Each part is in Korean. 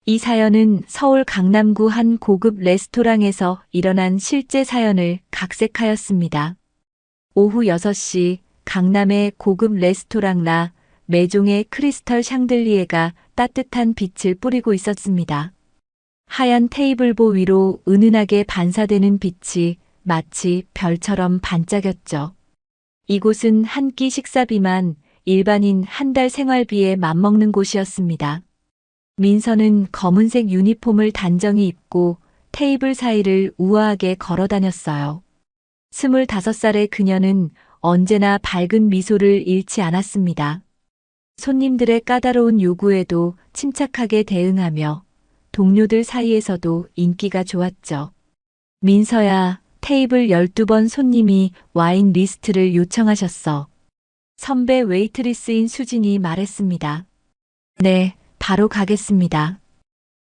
이 사연은 서울 강남구 한 고급 레스토랑에서 일어난 실제 사연을 각색하였습니다. 오후 6시 강남의 고급 레스토랑 라 메종의 크리스털 샹들리에가 따뜻한 빛을 뿌리고 있었습니다. 하얀 테이블보 위로 은은하게 반사되는 빛이 마치 별처럼 반짝였죠. 이곳은 한 끼 식사비만 일반인 한 달 생활비에 맞먹는 곳이었습니다. 민서는 검은색 유니폼을 단정히 입고 테이블 사이를 우아하게 걸어 다녔어요. 25살의 그녀는 언제나 밝은 미소를 잃지 않았습니다. 손님들의 까다로운 요구에도 침착하게 대응하며 동료들 사이에서도 인기가 좋았죠. 민서야, 테이블 12번 손님이 와인 리스트를 요청하셨어. 선배 웨이트리스인 수진이 말했습니다. 네, 바로 가겠습니다.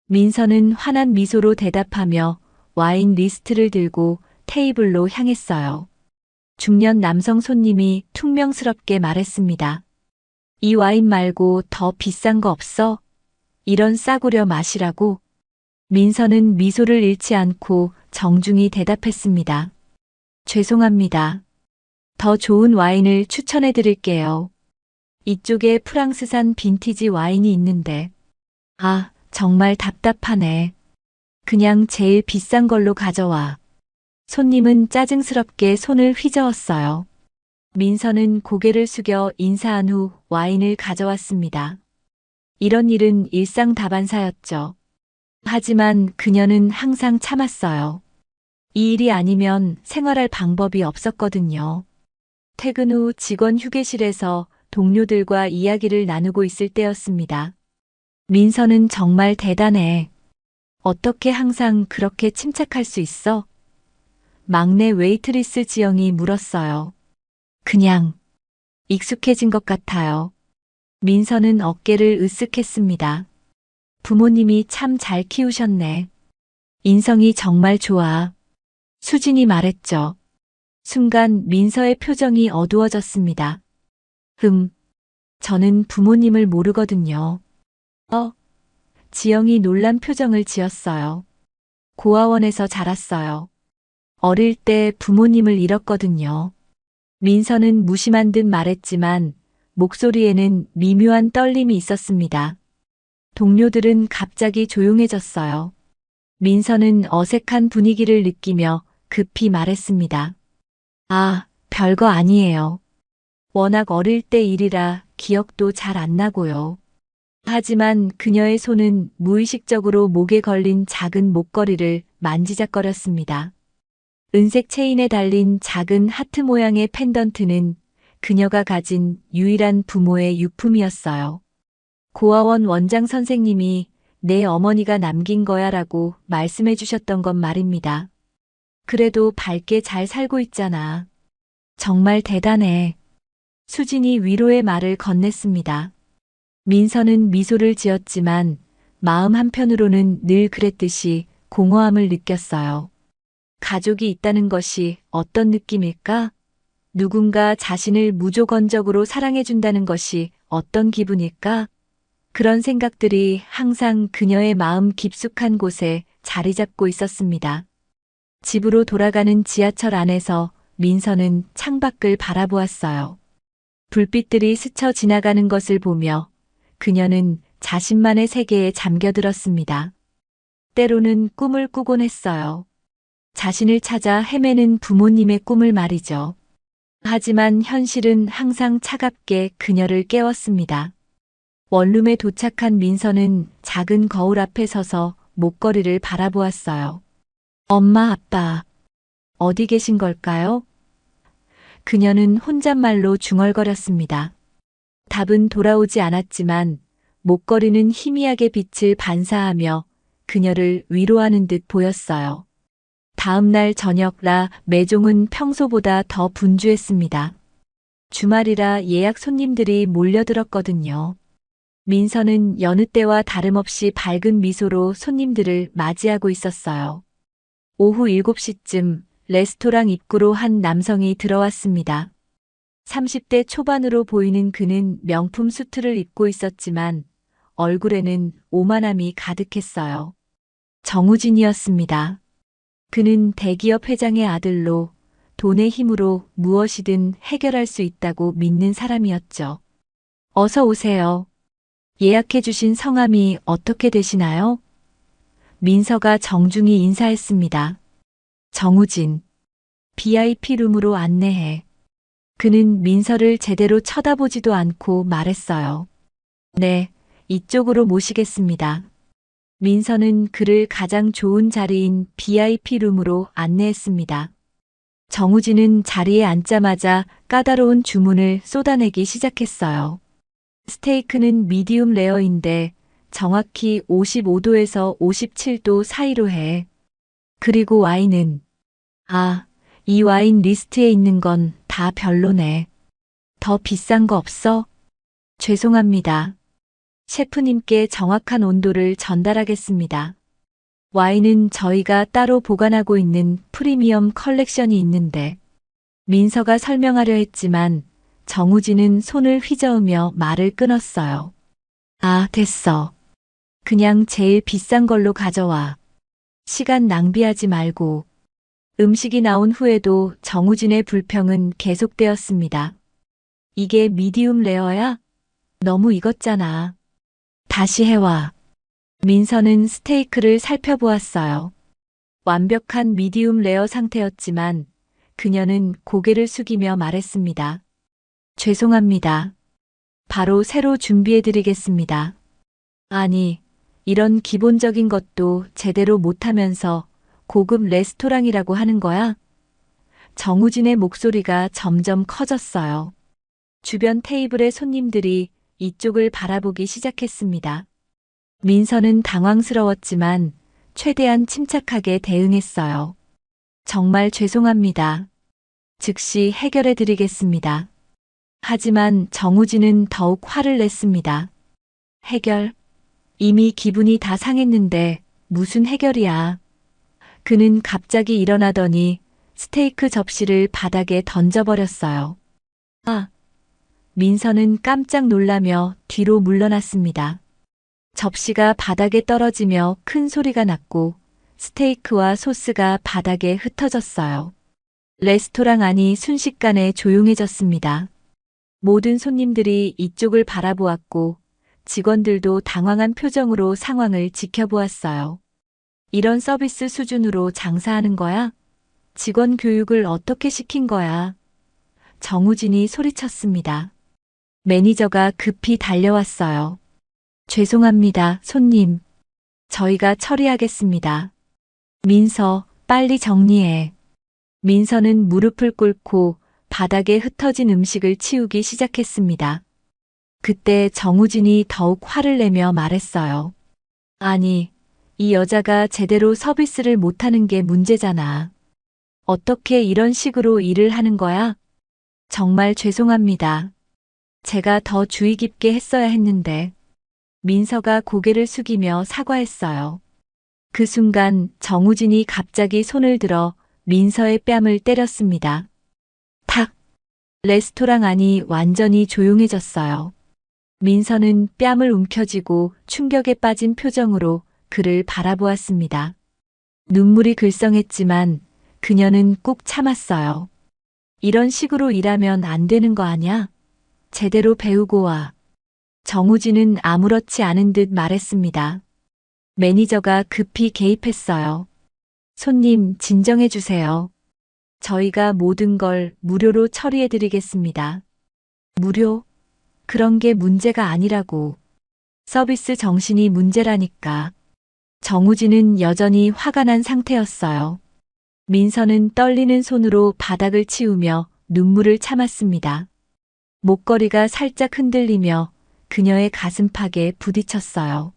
민서는 환한 미소로 대답하며 와인 리스트를 들고 테이블로 향했어요. 중년 남성 손님이 퉁명스럽게 말했습니다. 이 와인 말고 더 비싼 거 없어? 이런 싸구려 맛이라고? 민서는 미소를 잃지 않고 정중히 대답했습니다. 죄송합니다. 더 좋은 와인을 추천해 드릴게요. 이쪽에 프랑스산 빈티지 와인이 있는데. 아, 정말 답답하네. 그냥 제일 비싼 걸로 가져와. 손님은 짜증스럽게 손을 휘저었어요. 민서는 고개를 숙여 인사한 후 와인을 가져왔습니다. 이런 일은 일상다반사였죠. 하지만 그녀는 항상 참았어요. 이 일이 아니면 생활할 방법이 없었거든요. 퇴근 후 직원 휴게실에서 동료들과 이야기를 나누고 있을 때였습니다. 민서는 정말 대단해. 어떻게 항상 그렇게 침착할 수 있어? 막내 웨이트리스 지영이 물었어요. 그냥 익숙해진 것 같아요. 민서는 어깨를 으쓱했습니다. 부모님이 참 잘 키우셨네. 인성이 정말 좋아. 수진이 말했죠. 순간 민서의 표정이 어두워졌습니다. 저는 부모님을 모르거든요. 지영이 놀란 표정을 지었어요. 고아원에서 자랐어요. 어릴 때 부모님을 잃었거든요. 민서는 무심한 듯 말했지만 목소리에는 미묘한 떨림이 있었습니다. 동료들은 갑자기 조용해졌어요. 민서는 어색한 분위기를 느끼며 급히 말했습니다. 아, 별거 아니에요. 워낙 어릴 때 일이라 기억도 잘 안 나고요. 하지만 그녀의 손은 무의식적으로 목에 걸린 작은 목걸이를 만지작거렸습니다. 은색 체인에 달린 작은 하트 모양의 펜던트는 그녀가 가진 유일한 부모의 유품이었어요. 고아원 원장 선생님이 내 어머니가 남긴 거야 라고 말씀해 주셨던 건 말입니다. 그래도 밝게 잘 살고 있잖아. 정말 대단해. 수진이 위로의 말을 건넸습니다. 민서는 미소를 지었지만 마음 한편으로는 늘 그랬듯이 공허함을 느꼈어요. 가족이 있다는 것이 어떤 느낌일까? 누군가 자신을 무조건적으로 사랑해준다는 것이 어떤 기분일까? 그런 생각들이 항상 그녀의 마음 깊숙한 곳에 자리 잡고 있었습니다. 집으로 돌아가는 지하철 안에서 민서는 창밖을 바라보았어요. 불빛들이 스쳐 지나가는 것을 보며 그녀는 자신만의 세계에 잠겨들었습니다. 때로는 꿈을 꾸곤 했어요. 자신을 찾아 헤매는 부모님의 꿈을 말이죠. 하지만 현실은 항상 차갑게 그녀를 깨웠습니다. 원룸에 도착한 민서는 작은 거울 앞에 서서 목걸이를 바라보았어요. 엄마, 아빠, 어디 계신 걸까요? 그녀는 혼잣말로 중얼거렸습니다. 답은 돌아오지 않았지만 목걸이는 희미하게 빛을 반사하며 그녀를 위로하는 듯 보였어요. 다음 날 저녁 라 메종은 평소보다 더 분주했습니다. 주말이라 예약 손님들이 몰려들었거든요. 민서는 여느 때와 다름없이 밝은 미소로 손님들을 맞이하고 있었어요. 오후 7시쯤 레스토랑 입구로 한 남성이 들어왔습니다. 30대 초반으로 보이는 그는 명품 수트를 입고 있었지만 얼굴에는 오만함이 가득했어요. 정우진이었습니다. 그는 대기업 회장의 아들로 돈의 힘으로 무엇이든 해결할 수 있다고 믿는 사람이었죠. 어서 오세요. 예약해 주신 성함이 어떻게 되시나요? 민서가 정중히 인사했습니다. 정우진. VIP 룸으로 안내해. 그는 민서를 제대로 쳐다보지도 않고 말했어요. 네, 이쪽으로 모시겠습니다. 민서는 그를 가장 좋은 자리인 VIP 룸으로 안내했습니다. 정우진은 자리에 앉자마자 까다로운 주문을 쏟아내기 시작했어요. 스테이크는 미디움 레어인데 정확히 55도에서 57도 사이로 해. 그리고 와인은, 이 와인 리스트에 있는 건 다 별로네. 더 비싼 거 없어? 죄송합니다. 셰프님께 정확한 온도를 전달하겠습니다. 와인은 저희가 따로 보관하고 있는 프리미엄 컬렉션이 있는데, 민서가 설명하려 했지만 정우진은 손을 휘저으며 말을 끊었어요. 됐어. 그냥 제일 비싼 걸로 가져와. 시간 낭비하지 말고. 음식이 나온 후에도 정우진의 불평은 계속되었습니다. 이게 미디움 레어야? 너무 익었잖아. 다시 해와. 민서는 스테이크를 살펴보았어요. 완벽한 미디움 레어 상태였지만 그녀는 고개를 숙이며 말했습니다. 죄송합니다. 바로 새로 준비해드리겠습니다. 아니, 이런 기본적인 것도 제대로 못하면서 고급 레스토랑이라고 하는 거야? 정우진의 목소리가 점점 커졌어요. 주변 테이블의 손님들이 이쪽을 바라보기 시작했습니다. 민서는 당황스러웠지만 최대한 침착하게 대응했어요. 정말 죄송합니다. 즉시 해결해 드리겠습니다. 하지만 정우진은 더욱 화를 냈습니다. 해결? 이미 기분이 다 상했는데 무슨 해결이야. 그는 갑자기 일어나더니 스테이크 접시를 바닥에 던져버렸어요. 민서는 깜짝 놀라며 뒤로 물러났습니다. 접시가 바닥에 떨어지며 큰 소리가 났고 스테이크와 소스가 바닥에 흩어졌어요. 레스토랑 안이 순식간에 조용해졌습니다. 모든 손님들이 이쪽을 바라보았고 직원들도 당황한 표정으로 상황을 지켜보았어요. 이런 서비스 수준으로 장사하는 거야? 직원 교육을 어떻게 시킨 거야? 정우진이 소리쳤습니다. 매니저가 급히 달려왔어요. 죄송합니다, 손님. 저희가 처리하겠습니다. 민서, 빨리 정리해. 민서는 무릎을 꿇고 바닥에 흩어진 음식을 치우기 시작했습니다. 그때 정우진이 더욱 화를 내며 말했어요. 아니, 이 여자가 제대로 서비스를 못하는 게 문제잖아. 어떻게 이런 식으로 일을 하는 거야? 정말 죄송합니다. 제가 더 주의 깊게 했어야 했는데. 민서가 고개를 숙이며 사과했어요. 그 순간 정우진이 갑자기 손을 들어 민서의 뺨을 때렸습니다. 탁! 레스토랑 안이 완전히 조용해졌어요. 민서는 뺨을 움켜쥐고 충격에 빠진 표정으로 그를 바라보았습니다. 눈물이 글썽했지만 그녀는 꾹 참았어요. 이런 식으로 일하면 안 되는 거 아냐? 제대로 배우고 와. 정우진은 아무렇지 않은 듯 말했습니다. 매니저가 급히 개입했어요. 손님, 진정해 주세요. 저희가 모든 걸 무료로 처리해 드리겠습니다. 무료? 그런 게 문제가 아니라고. 서비스 정신이 문제라니까. 정우진은 여전히 화가 난 상태였어요. 민서는 떨리는 손으로 바닥을 치우며 눈물을 참았습니다. 목걸이가 살짝 흔들리며 그녀의 가슴팍에 부딪혔어요.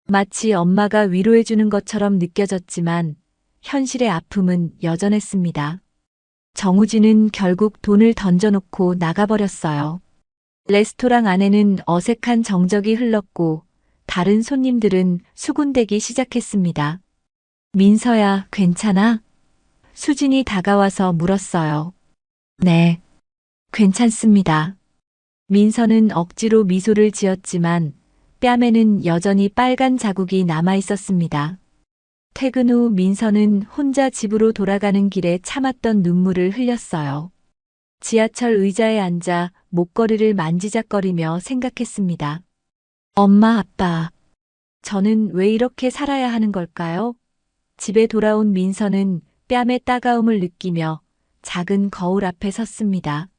마치 엄마가 위로해주는 것처럼 느껴졌지만 현실의 아픔은 여전했습니다. 정우진은 결국 돈을 던져놓고 나가버렸어요. 레스토랑 안에는 어색한 정적이 흘렀고 다른 손님들은 수군대기 시작했습니다. 민서야, 괜찮아? 수진이 다가와서 물었어요. 네, 괜찮습니다. 민서는 억지로 미소를 지었지만 뺨에는 여전히 빨간 자국이 남아 있었습니다. 퇴근 후 민서는 혼자 집으로 돌아가는 길에 참았던 눈물을 흘렸어요. 지하철 의자에 앉아 목걸이를 만지작거리며 생각했습니다. 엄마, 아빠, 저는 왜 이렇게 살아야 하는 걸까요? 집에 돌아온 민서는 뺨의 따가움을 느끼며 작은 거울 앞에 섰습니다.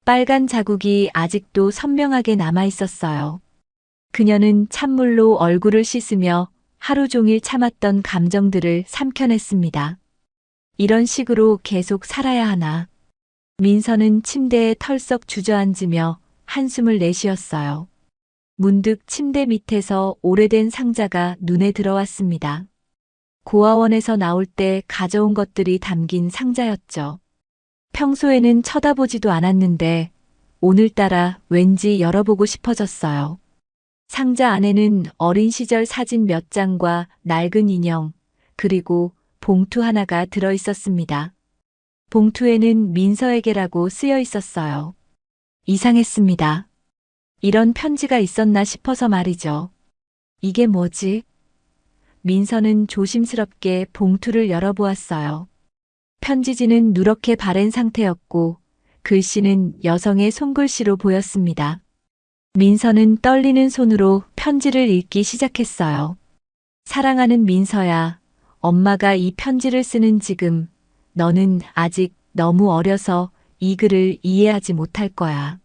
빨간 자국이 아직도 선명하게 남아 있었어요. 그녀는 찬물로 얼굴을 씻으며 하루 종일 참았던 감정들을 삼켜냈습니다. 이런 식으로 계속 살아야 하나. 민서는 침대에 털썩 주저앉으며 한숨을 내쉬었어요. 문득 침대 밑에서 오래된 상자가 눈에 들어왔습니다. 고아원에서 나올 때 가져온 것들이 담긴 상자였죠. 평소에는 쳐다보지도 않았는데 오늘따라 왠지 열어보고 싶어졌어요. 상자 안에는 어린 시절 사진 몇 장과 낡은 인형, 그리고 봉투 하나가 들어 있었습니다. 봉투에는 민서에게라고 쓰여 있었어요. 이상했습니다. 이런 편지가 있었나 싶어서 말이죠. 이게 뭐지? 민서는 조심스럽게 봉투를 열어보았어요. 편지지는 누렇게 바랜 상태였고 글씨는 여성의 손글씨로 보였습니다. 민서는 떨리는 손으로 편지를 읽기 시작했어요. 사랑하는 민서야, 엄마가 이 편지를 쓰는 지금 너는 아직 너무 어려서 이 글을 이해하지 못할 거야.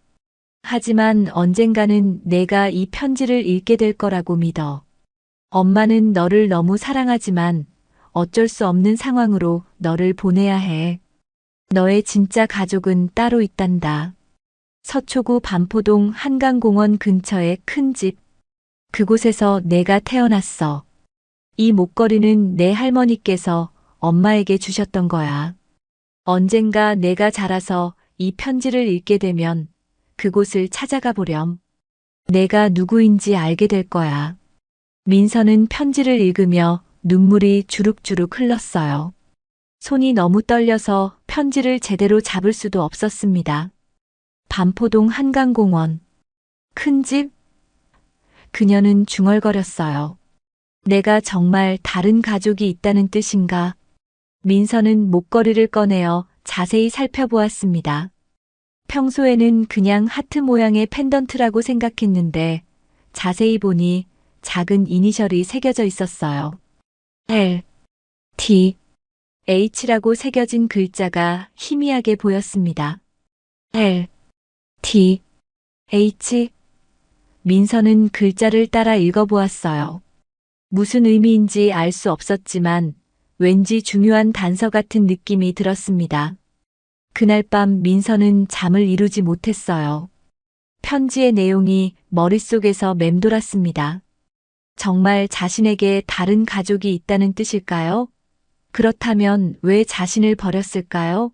하지만 언젠가는 내가 이 편지를 읽게 될 거라고 믿어. 엄마는 너를 너무 사랑하지만 어쩔 수 없는 상황으로 너를 보내야 해. 너의 진짜 가족은 따로 있단다. 서초구 반포동 한강공원 근처의 큰 집. 그곳에서 내가 태어났어. 이 목걸이는 내 할머니께서 엄마에게 주셨던 거야. 언젠가 내가 자라서 이 편지를 읽게 되면 그곳을 찾아가 보렴. 내가 누구인지 알게 될 거야. 민서는 편지를 읽으며 눈물이 주룩주룩 흘렀어요. 손이 너무 떨려서 편지를 제대로 잡을 수도 없었습니다. 반포동 한강공원. 큰 집? 그녀는 중얼거렸어요. 내가 정말 다른 가족이 있다는 뜻인가? 민서는 목걸이를 꺼내어 자세히 살펴보았습니다. 평소에는 그냥 하트 모양의 펜던트라고 생각했는데 자세히 보니 작은 이니셜이 새겨져 있었어요. L, T, H라고 새겨진 글자가 희미하게 보였습니다. L, T, H. 민서는 글자를 따라 읽어보았어요. 무슨 의미인지 알 수 없었지만 왠지 중요한 단서 같은 느낌이 들었습니다. 그날 밤 민서는 잠을 이루지 못했어요. 편지의 내용이 머릿속에서 맴돌았습니다. 정말 자신에게 다른 가족이 있다는 뜻일까요? 그렇다면 왜 자신을 버렸을까요?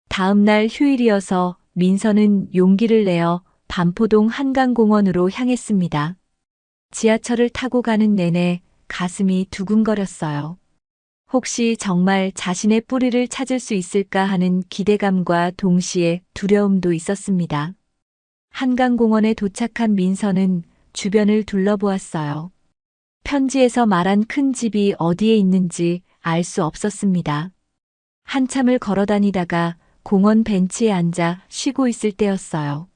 다음 날 휴일이어서 민서는 용기를 내어 반포동 한강공원으로 향했습니다. 지하철을 타고 가는 내내 가슴이 두근거렸어요. 혹시 정말 자신의 뿌리를 찾을 수 있을까 하는 기대감과 동시에 두려움도 있었습니다. 한강공원에 도착한 민서는 주변을 둘러보았어요. 편지에서 말한 큰 집이 어디에 있는지 알 수 없었습니다. 한참을 걸어 다니다가 공원 벤치에 앉아 쉬고 있을 때였어요.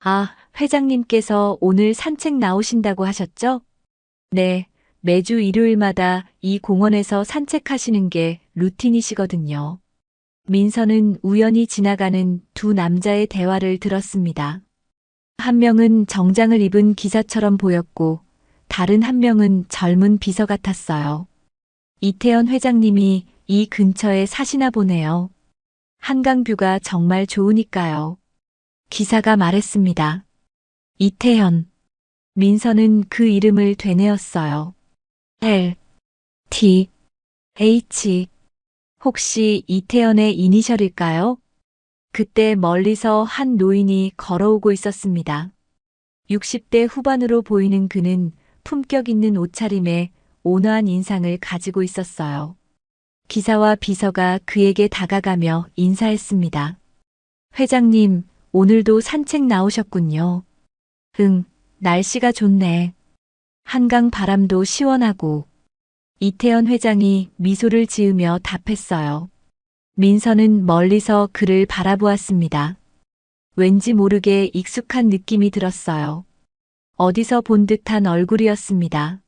아, 회장님께서 오늘 산책 나오신다고 하셨죠? 네, 매주 일요일마다 이 공원에서 산책하시는 게 루틴이시거든요. 민서는 우연히 지나가는 두 남자의 대화를 들었습니다. 한 명은 정장을 입은 기사처럼 보였고 다른 한 명은 젊은 비서 같았어요. 이태현 회장님이 이 근처에 사시나 보네요. 한강뷰가 정말 좋으니까요. 기사가 말했습니다. 이태현. 민서는 그 이름을 되뇌었어요. L, T, H. 혹시 이태현의 이니셜일까요? 그때 멀리서 한 노인이 걸어오고 있었습니다. 60대 후반으로 보이는 그는 품격 있는 옷차림에 온화한 인상을 가지고 있었어요. 기사와 비서가 그에게 다가가며 인사했습니다. 회장님, 오늘도 산책 나오셨군요. 응, 날씨가 좋네. 한강 바람도 시원하고. 이태현 회장이 미소를 지으며 답했어요. 민서는 멀리서 그를 바라보았습니다. 왠지 모르게 익숙한 느낌이 들었어요. 어디서 본 듯한 얼굴이었습니다.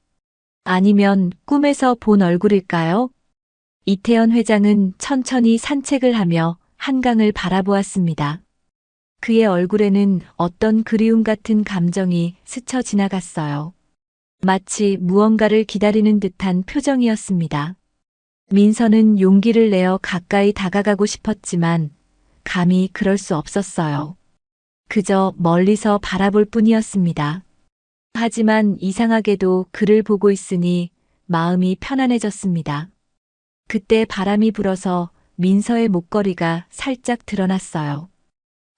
아니면 꿈에서 본 얼굴일까요? 이태현 회장은 천천히 산책을 하며 한강을 바라보았습니다. 그의 얼굴에는 어떤 그리움 같은 감정이 스쳐 지나갔어요. 마치 무언가를 기다리는 듯한 표정이었습니다. 민서는 용기를 내어 가까이 다가가고 싶었지만 감히 그럴 수 없었어요. 그저 멀리서 바라볼 뿐이었습니다. 하지만 이상하게도 그를 보고 있으니 마음이 편안해졌습니다. 그때 바람이 불어서 민서의 목걸이가 살짝 드러났어요.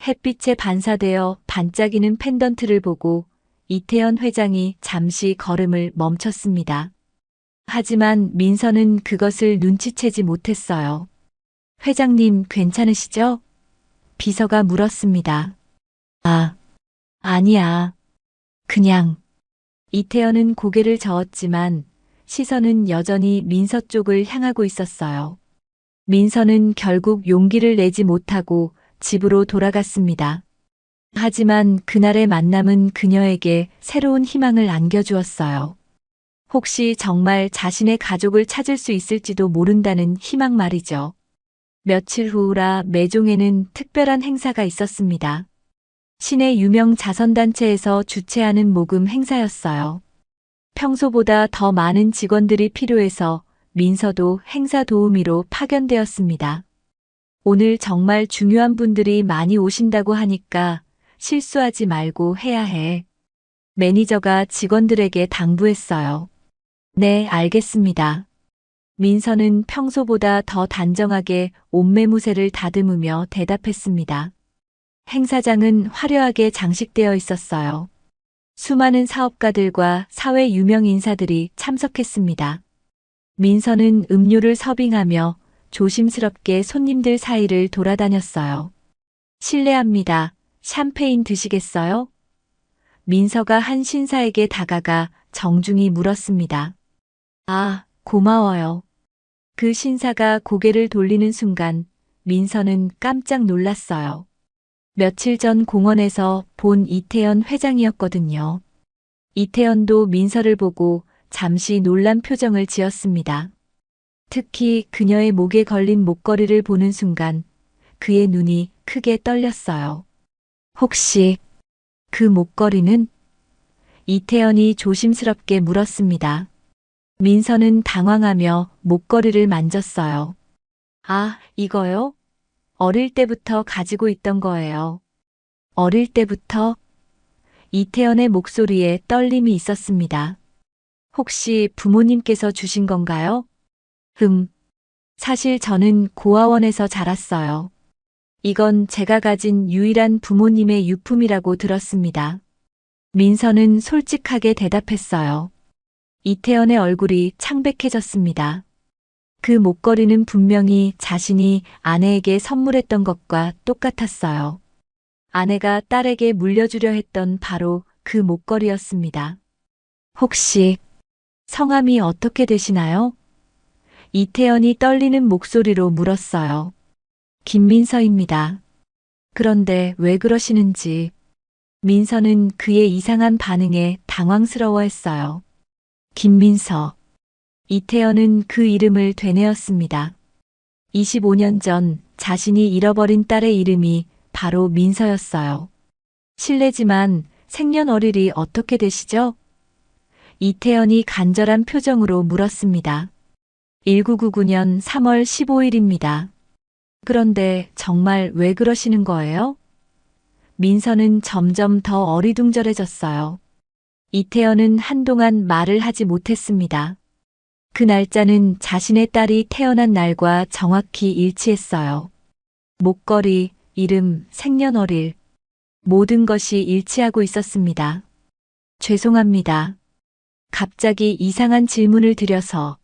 햇빛에 반사되어 반짝이는 펜던트를 보고 이태현 회장이 잠시 걸음을 멈췄습니다. 하지만 민서는 그것을 눈치채지 못했어요. 회장님 괜찮으시죠? 비서가 물었습니다. 아, 아니야. 그냥. 이태현은 고개를 저었지만 시선은 여전히 민서 쪽을 향하고 있었어요. 민서는 결국 용기를 내지 못하고 집으로 돌아갔습니다. 하지만 그날의 만남은 그녀에게 새로운 희망을 안겨주었어요. 혹시 정말 자신의 가족을 찾을 수 있을지도 모른다는 희망 말이죠. 며칠 후라 매종에는 특별한 행사가 있었습니다. 시내 유명 자선단체에서 주최하는 모금 행사였어요. 평소보다 더 많은 직원들이 필요해서 민서도 행사 도우미로 파견되었습니다. 오늘 정말 중요한 분들이 많이 오신다고 하니까 실수하지 말고 해야 해. 매니저가 직원들에게 당부했어요. 네, 알겠습니다. 민서는 평소보다 더 단정하게 옷매무새를 다듬으며 대답했습니다. 행사장은 화려하게 장식되어 있었어요. 수많은 사업가들과 사회 유명 인사들이 참석했습니다. 민서는 음료를 서빙하며 조심스럽게 손님들 사이를 돌아다녔어요. 실례합니다. 샴페인 드시겠어요? 민서가 한 신사에게 다가가 정중히 물었습니다. 아, 고마워요. 그 신사가 고개를 돌리는 순간 민서는 깜짝 놀랐어요. 며칠 전 공원에서 본 이태현 회장이었거든요. 이태현도 민서를 보고 잠시 놀란 표정을 지었습니다. 특히 그녀의 목에 걸린 목걸이를 보는 순간 그의 눈이 크게 떨렸어요. 혹시 그 목걸이는? 이태현이 조심스럽게 물었습니다. 민서는 당황하며 목걸이를 만졌어요. 아, 이거요? 어릴 때부터 가지고 있던 거예요. 어릴 때부터? 이태현의 목소리에 떨림이 있었습니다. 혹시 부모님께서 주신 건가요? 사실 저는 고아원에서 자랐어요. 이건 제가 가진 유일한 부모님의 유품이라고 들었습니다. 민서는 솔직하게 대답했어요. 이태현의 얼굴이 창백해졌습니다. 그 목걸이는 분명히 자신이 아내에게 선물했던 것과 똑같았어요. 아내가 딸에게 물려주려 했던 바로 그 목걸이였습니다. 혹시 성함이 어떻게 되시나요? 이태현이 떨리는 목소리로 물었어요. 김민서입니다. 그런데 왜 그러시는지. 민서는 그의 이상한 반응에 당황스러워했어요. 김민서. 이태현은 그 이름을 되뇌었습니다. 25년 전 자신이 잃어버린 딸의 이름이 바로 민서였어요. 실례지만 생년월일이 어떻게 되시죠? 이태현이 간절한 표정으로 물었습니다. 1999년 3월 15일입니다. 그런데 정말 왜 그러시는 거예요? 민서는 점점 더 어리둥절해졌어요. 이태현은 한동안 말을 하지 못했습니다. 그 날짜는 자신의 딸이 태어난 날과 정확히 일치했어요. 목걸이, 이름, 생년월일, 모든 것이 일치하고 있었습니다. 죄송합니다. 갑자기 이상한 질문을 드려서.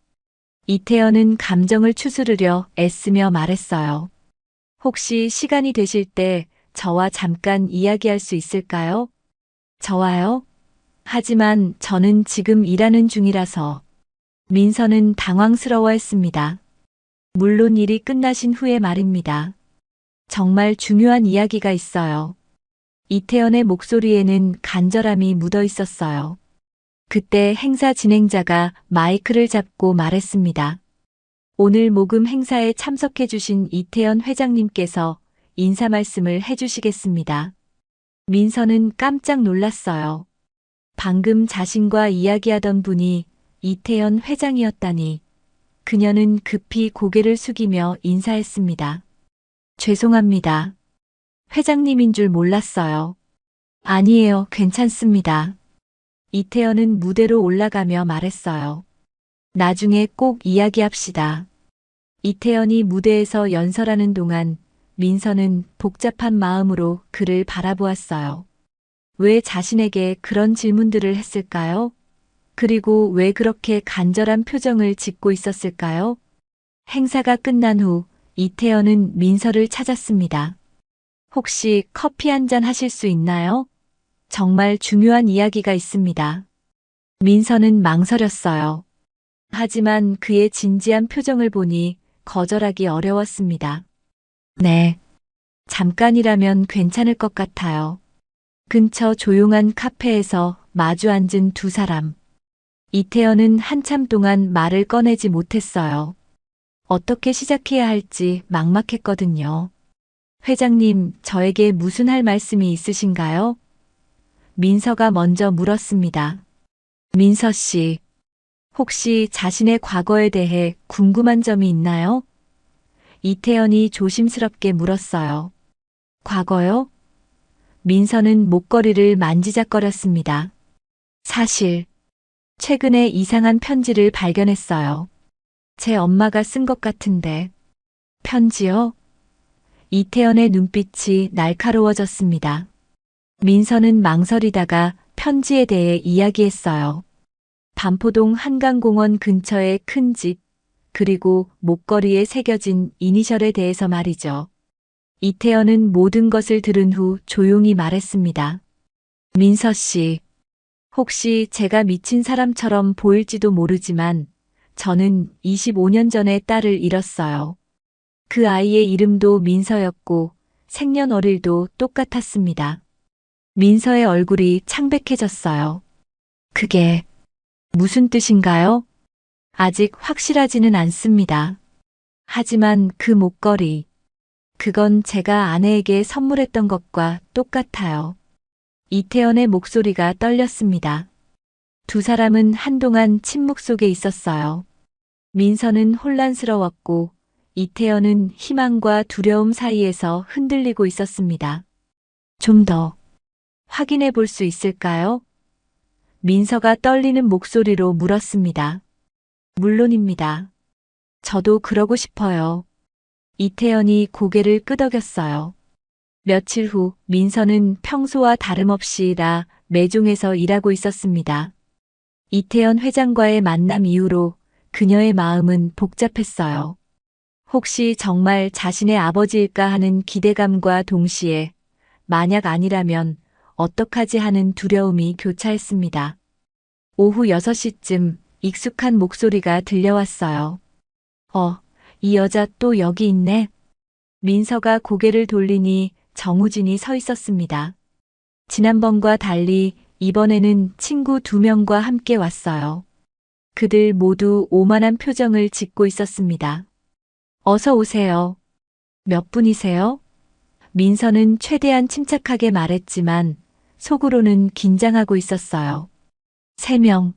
이태현은 감정을 추스르려 애쓰며 말했어요. 혹시 시간이 되실 때 저와 잠깐 이야기할 수 있을까요? 저와요? 하지만 저는 지금 일하는 중이라서. 민서는 당황스러워했습니다. 물론 일이 끝나신 후에 말입니다. 정말 중요한 이야기가 있어요. 이태연의 목소리에는 간절함이 묻어 있었어요. 그때 행사 진행자가 마이크를 잡고 말했습니다. 오늘 모금 행사에 참석해 주신 이태연 회장님께서 인사 말씀을 해주시겠습니다. 민서는 깜짝 놀랐어요. 방금 자신과 이야기하던 분이 이태연 회장이었다니. 그녀는 급히 고개를 숙이며 인사했습니다. 죄송합니다. 회장님인 줄 몰랐어요. 아니에요, 괜찮습니다. 이태연은 무대로 올라가며 말했어요. 나중에 꼭 이야기합시다. 이태연이 무대에서 연설하는 동안 민서는 복잡한 마음으로 그를 바라보았어요. 왜 자신에게 그런 질문들을 했을까요? 그리고 왜 그렇게 간절한 표정을 짓고 있었을까요? 행사가 끝난 후 이태연은 민서를 찾았습니다. 혹시 커피 한 잔 하실 수 있나요? 정말 중요한 이야기가 있습니다. 민서는 망설였어요. 하지만 그의 진지한 표정을 보니 거절하기 어려웠습니다. 네. 잠깐이라면 괜찮을 것 같아요. 근처 조용한 카페에서 마주 앉은 두 사람. 이태연은 한참 동안 말을 꺼내지 못했어요. 어떻게 시작해야 할지 막막했거든요. 회장님, 저에게 무슨 할 말씀이 있으신가요? 민서가 먼저 물었습니다. 민서 씨, 혹시 자신의 과거에 대해 궁금한 점이 있나요? 이태연이 조심스럽게 물었어요. 과거요? 민서는 목걸이를 만지작거렸습니다. 사실, 최근에 이상한 편지를 발견했어요. 제 엄마가 쓴 것 같은데. 편지요? 이태연의 눈빛이 날카로워졌습니다. 민서는 망설이다가 편지에 대해 이야기했어요. 반포동 한강공원 근처의 큰 집, 그리고 목걸이에 새겨진 이니셜에 대해서 말이죠. 이태연은 모든 것을 들은 후 조용히 말했습니다. 민서 씨, 혹시 제가 미친 사람처럼 보일지도 모르지만 저는 25년 전에 딸을 잃었어요. 그 아이의 이름도 민서였고 생년월일도 똑같았습니다. 민서의 얼굴이 창백해졌어요. 그게 무슨 뜻인가요? 아직 확실하지는 않습니다. 하지만 그 목걸이, 그건 제가 아내에게 선물했던 것과 똑같아요. 이태연의 목소리가 떨렸습니다. 두 사람은 한동안 침묵 속에 있었어요. 민서는 혼란스러웠고 이태연은 희망과 두려움 사이에서 흔들리고 있었습니다. 좀 더 확인해 볼 수 있을까요? 민서가 떨리는 목소리로 물었습니다. 물론입니다. 저도 그러고 싶어요. 이태연이 고개를 끄덕였어요. 며칠 후 민서는 평소와 다름없이 라 매종에서 일하고 있었습니다. 이태연 회장과의 만남 이후로 그녀의 마음은 복잡했어요. 혹시 정말 자신의 아버지일까 하는 기대감과 동시에 만약 아니라면 어떡하지 하는 두려움이 교차했습니다. 오후 6시쯤 익숙한 목소리가 들려왔어요. 이 여자 또 여기 있네. 민서가 고개를 돌리니 정우진이 서 있었습니다. 지난번과 달리 이번에는 친구 2명과 함께 왔어요. 그들 모두 오만한 표정을 짓고 있었습니다. 어서 오세요. 몇 분이세요? 민서는 최대한 침착하게 말했지만 속으로는 긴장하고 있었어요. 3명.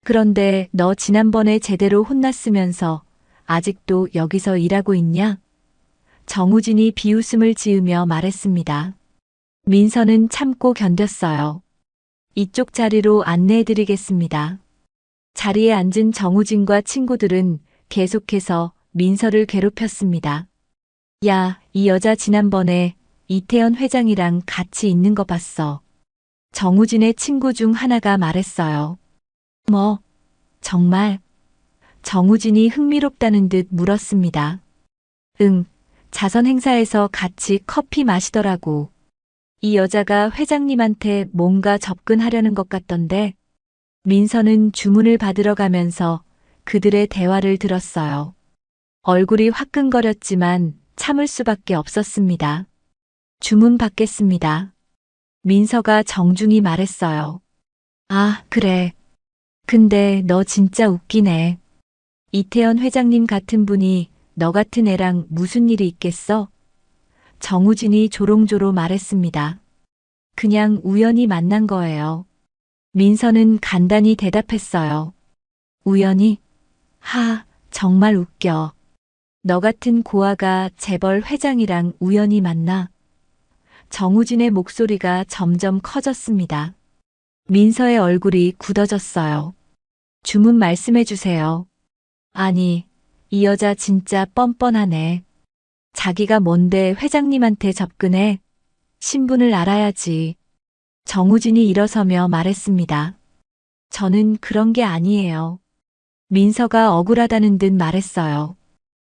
그런데 너 지난번에 제대로 혼났으면서 아직도 여기서 일하고 있냐? 정우진이 비웃음을 지으며 말했습니다. 민서는 참고 견뎠어요. 이쪽 자리로 안내해드리겠습니다. 자리에 앉은 정우진과 친구들은 계속해서 민서를 괴롭혔습니다. 야, 이 여자 지난번에 이태연 회장이랑 같이 있는 거 봤어. 정우진의 친구 중 하나가 말했어요. 뭐, 정말? 정우진이 흥미롭다는 듯 물었습니다. 응, 자선 행사에서 같이 커피 마시더라고. 이 여자가 회장님한테 뭔가 접근하려는 것 같던데. 민서는 주문을 받으러 가면서 그들의 대화를 들었어요. 얼굴이 화끈거렸지만 참을 수밖에 없었습니다. 주문 받겠습니다. 민서가 정중히 말했어요. 아, 그래. 근데 너 진짜 웃기네. 이태원 회장님 같은 분이 너 같은 애랑 무슨 일이 있겠어? 정우진이 조롱조로 말했습니다. 그냥 우연히 만난 거예요. 민서는 간단히 대답했어요. 우연히? 정말 웃겨. 너 같은 고아가 재벌 회장이랑 우연히 만나? 정우진의 목소리가 점점 커졌습니다. 민서의 얼굴이 굳어졌어요. 주문 말씀해 주세요. 아니, 이 여자 진짜 뻔뻔하네. 자기가 뭔데 회장님한테 접근해? 신분을 알아야지. 정우진이 일어서며 말했습니다. 저는 그런 게 아니에요. 민서가 억울하다는 듯 말했어요.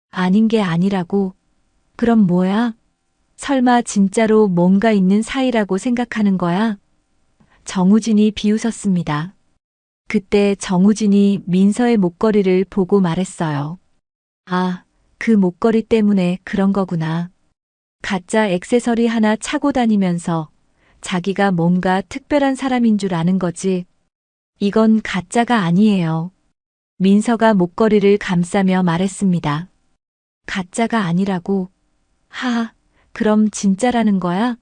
아닌 게 아니라고. 그럼 뭐야? 설마 진짜로 뭔가 있는 사이라고 생각하는 거야? 정우진이 비웃었습니다. 그때 정우진이 민서의 목걸이를 보고 말했어요. 아, 그 목걸이 때문에 그런 거구나. 가짜 액세서리 하나 차고 다니면서 자기가 뭔가 특별한 사람인 줄 아는 거지. 이건 가짜가 아니에요. 민서가 목걸이를 감싸며 말했습니다. 가짜가 아니라고. 그럼 진짜라는 거야?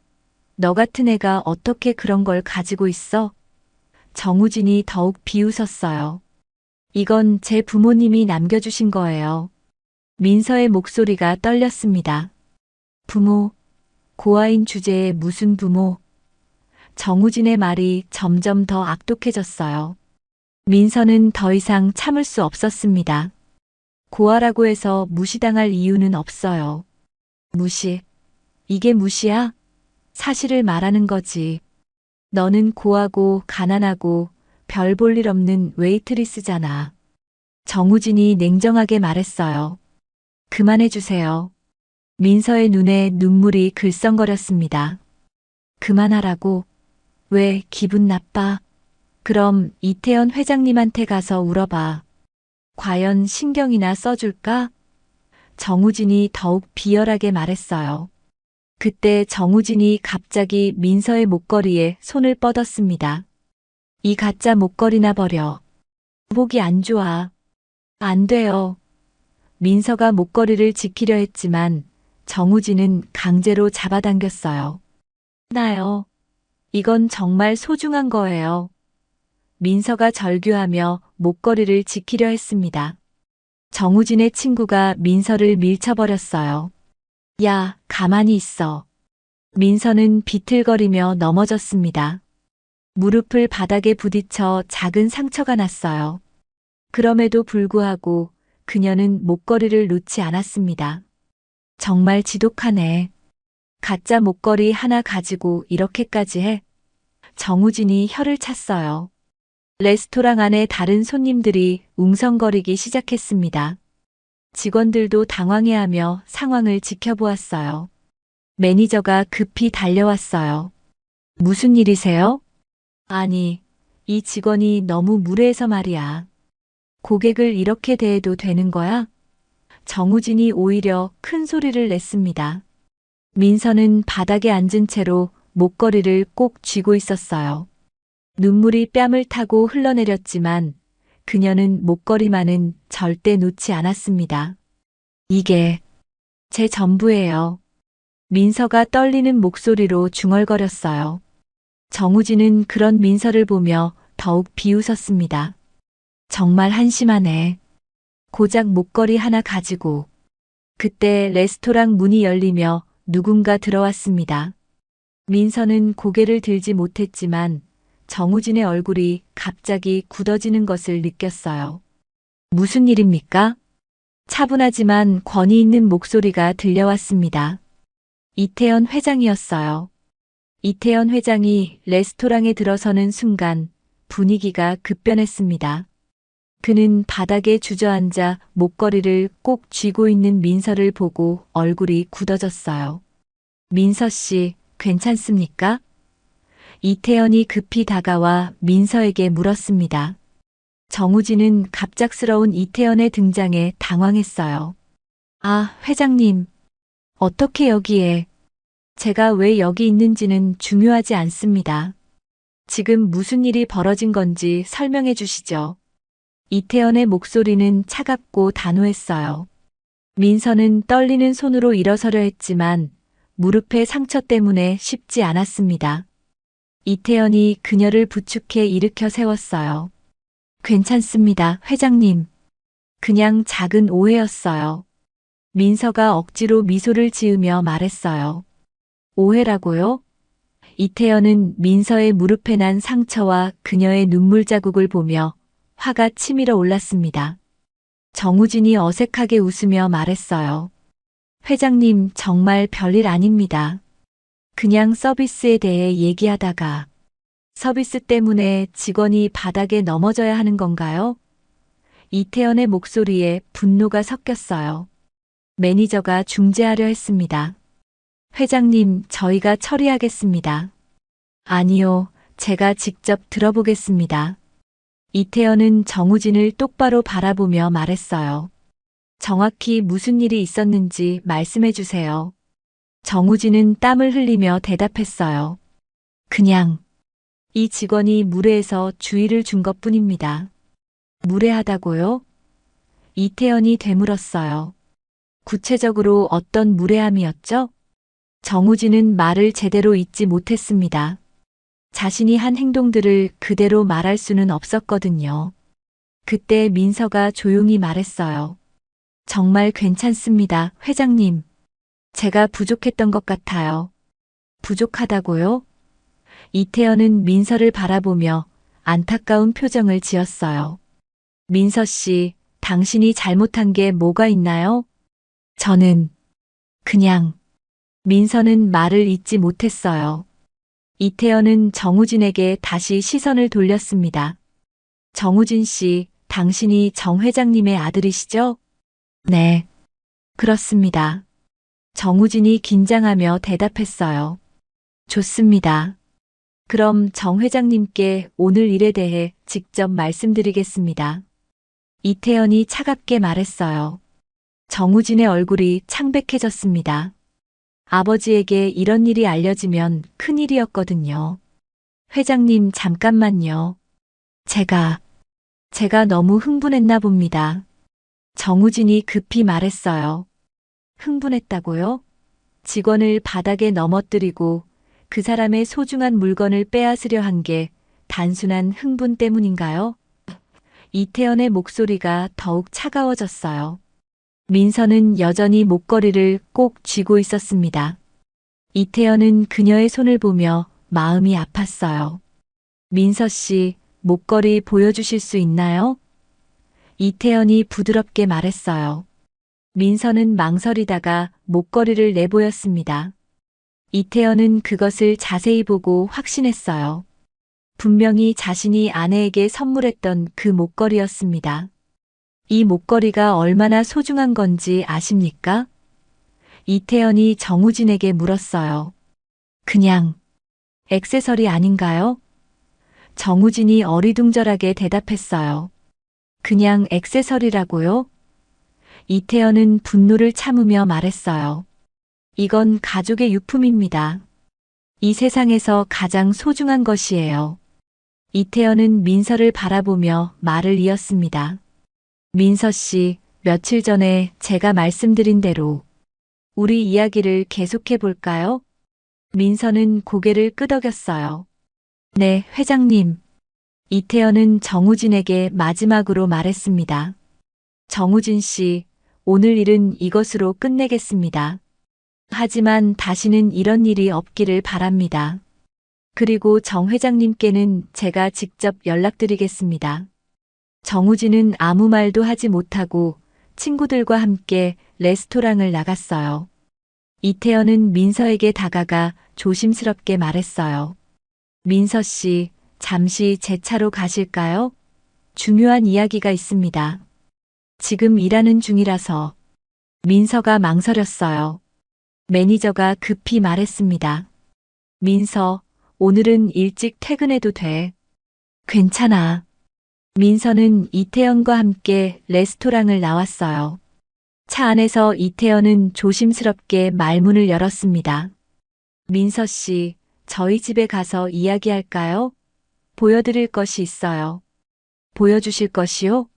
너 같은 애가 어떻게 그런 걸 가지고 있어? 정우진이 더욱 비웃었어요. 이건 제 부모님이 남겨주신 거예요. 민서의 목소리가 떨렸습니다. 부모, 고아인 주제에 무슨 부모? 정우진의 말이 점점 더 악독해졌어요. 민서는 더 이상 참을 수 없었습니다. 고아라고 해서 무시당할 이유는 없어요. 무시. 이게 무시야? 사실을 말하는 거지. 너는 고아고 가난하고 별 볼 일 없는 웨이트리스잖아. 정우진이 냉정하게 말했어요. 그만해 주세요. 민서의 눈에 눈물이 글썽거렸습니다. 그만하라고. 왜 기분 나빠? 그럼 이태원 회장님한테 가서 울어봐. 과연 신경이나 써줄까? 정우진이 더욱 비열하게 말했어요. 그때 정우진이 갑자기 민서의 목걸이에 손을 뻗었습니다. 이 가짜 목걸이나 버려. 보기 안 좋아. 안 돼요. 민서가 목걸이를 지키려 했지만 정우진은 강제로 잡아당겼어요. 나요. 이건 정말 소중한 거예요. 민서가 절규하며 목걸이를 지키려 했습니다. 정우진의 친구가 민서를 밀쳐버렸어요. 야, 가만히 있어. 민서는 비틀거리며 넘어졌습니다. 무릎을 바닥에 부딪혀 작은 상처가 났어요. 그럼에도 불구하고 그녀는 목걸이를 놓지 않았습니다. 정말 지독하네. 가짜 목걸이 하나 가지고 이렇게까지 해? 정우진이 혀를 찼어요. 레스토랑 안에 다른 손님들이 웅성거리기 시작했습니다. 직원들도 당황해하며 상황을 지켜보았어요. 매니저가 급히 달려왔어요. 무슨 일이세요? 아니, 이 직원이 너무 무례해서 말이야. 고객을 이렇게 대해도 되는 거야? 정우진이 오히려 큰 소리를 냈습니다. 민서는 바닥에 앉은 채로 목걸이를 꼭 쥐고 있었어요. 눈물이 뺨을 타고 흘러내렸지만 그녀는 목걸이만은 절대 놓지 않았습니다. 이게 제 전부예요. 민서가 떨리는 목소리로 중얼거렸어요. 정우진은 그런 민서를 보며 더욱 비웃었습니다. 정말 한심하네. 고작 목걸이 하나 가지고. 그때 레스토랑 문이 열리며 누군가 들어왔습니다. 민서는 고개를 들지 못했지만 정우진의 얼굴이 갑자기 굳어지는 것을 느꼈어요. 무슨 일입니까? 차분하지만 권위 있는 목소리가 들려왔습니다. 이태원 회장이었어요. 이태원 회장이 레스토랑에 들어서는 순간 분위기가 급변했습니다. 그는 바닥에 주저앉아 목걸이를 꼭 쥐고 있는 민서를 보고 얼굴이 굳어졌어요. 민서 씨, 괜찮습니까? 이태연이 급히 다가와 민서에게 물었습니다. 정우진은 갑작스러운 이태연의 등장에 당황했어요. 아, 회장님. 어떻게 여기에? 제가 왜 여기 있는지는 중요하지 않습니다. 지금 무슨 일이 벌어진 건지 설명해 주시죠. 이태연의 목소리는 차갑고 단호했어요. 민서는 떨리는 손으로 일어서려 했지만 무릎의 상처 때문에 쉽지 않았습니다. 이태연이 그녀를 부축해 일으켜 세웠어요. 괜찮습니다, 회장님. 그냥 작은 오해였어요. 민서가 억지로 미소를 지으며 말했어요. 오해라고요? 이태연은 민서의 무릎에 난 상처와 그녀의 눈물 자국을 보며 화가 치밀어 올랐습니다. 정우진이 어색하게 웃으며 말했어요. 회장님, 정말 별일 아닙니다. 그냥 서비스에 대해 얘기하다가 서비스 때문에 직원이 바닥에 넘어져야 하는 건가요? 이태연의 목소리에 분노가 섞였어요. 매니저가 중재하려 했습니다. 회장님, 저희가 처리하겠습니다. 아니요, 제가 직접 들어보겠습니다. 이태연은 정우진을 똑바로 바라보며 말했어요. 정확히 무슨 일이 있었는지 말씀해 주세요. 정우진은 땀을 흘리며 대답했어요. 그냥 이 직원이 무례해서 주의를 준 것뿐입니다. 무례하다고요? 이태연이 되물었어요. 구체적으로 어떤 무례함이었죠? 정우진은 말을 제대로 잇지 못했습니다. 자신이 한 행동들을 그대로 말할 수는 없었거든요. 그때 민서가 조용히 말했어요. 정말 괜찮습니다, 회장님. 제가 부족했던 것 같아요. 부족하다고요? 이태연은 민서를 바라보며 안타까운 표정을 지었어요. 민서 씨, 당신이 잘못한 게 뭐가 있나요? 저는 그냥 민서는 말을 잇지 못했어요. 이태연은 정우진에게 다시 시선을 돌렸습니다. 정우진 씨, 당신이 정 회장님의 아들이시죠? 네, 그렇습니다. 정우진이 긴장하며 대답했어요. 좋습니다. 그럼 정 회장님께 오늘 일에 대해 직접 말씀드리겠습니다. 이태연이 차갑게 말했어요. 정우진의 얼굴이 창백해졌습니다. 아버지에게 이런 일이 알려지면 큰일이었거든요. 회장님, 잠깐만요. 제가 너무 흥분했나 봅니다. 정우진이 급히 말했어요. 흥분했다고요? 직원을 바닥에 넘어뜨리고 그 사람의 소중한 물건을 빼앗으려 한 게 단순한 흥분 때문인가요? 이태연의 목소리가 더욱 차가워졌어요. 민서는 여전히 목걸이를 꼭 쥐고 있었습니다. 이태연은 그녀의 손을 보며 마음이 아팠어요. 민서 씨, 목걸이 보여주실 수 있나요? 이태연이 부드럽게 말했어요. 민서는 망설이다가 목걸이를 내보였습니다. 이태연은 그것을 자세히 보고 확신했어요. 분명히 자신이 아내에게 선물했던 그 목걸이였습니다. 이 목걸이가 얼마나 소중한 건지 아십니까? 이태연이 정우진에게 물었어요. 그냥 액세서리 아닌가요? 정우진이 어리둥절하게 대답했어요. 그냥 액세서리라고요? 이태연은 분노를 참으며 말했어요. 이건 가족의 유품입니다. 이 세상에서 가장 소중한 것이에요. 이태연은 민서를 바라보며 말을 이었습니다. 민서 씨, 며칠 전에 제가 말씀드린 대로 우리 이야기를 계속해 볼까요? 민서는 고개를 끄덕였어요. 네, 회장님. 이태연은 정우진에게 마지막으로 말했습니다. 정우진 씨, 오늘 일은 이것으로 끝내겠습니다. 하지만 다시는 이런 일이 없기를 바랍니다. 그리고 정 회장님께는 제가 직접 연락드리겠습니다. 정우진은 아무 말도 하지 못하고 친구들과 함께 레스토랑을 나갔어요. 이태연은 민서에게 다가가 조심스럽게 말했어요. 민서 씨, 잠시 제 차로 가실까요? 중요한 이야기가 있습니다. 지금 일하는 중이라서. 민서가 망설였어요. 매니저가 급히 말했습니다. 민서, 오늘은 일찍 퇴근해도 돼. 괜찮아. 민서는 이태연과 함께 레스토랑을 나왔어요. 차 안에서 이태연은 조심스럽게 말문을 열었습니다. 민서 씨, 저희 집에 가서 이야기할까요? 보여드릴 것이 있어요. 보여주실 것이요?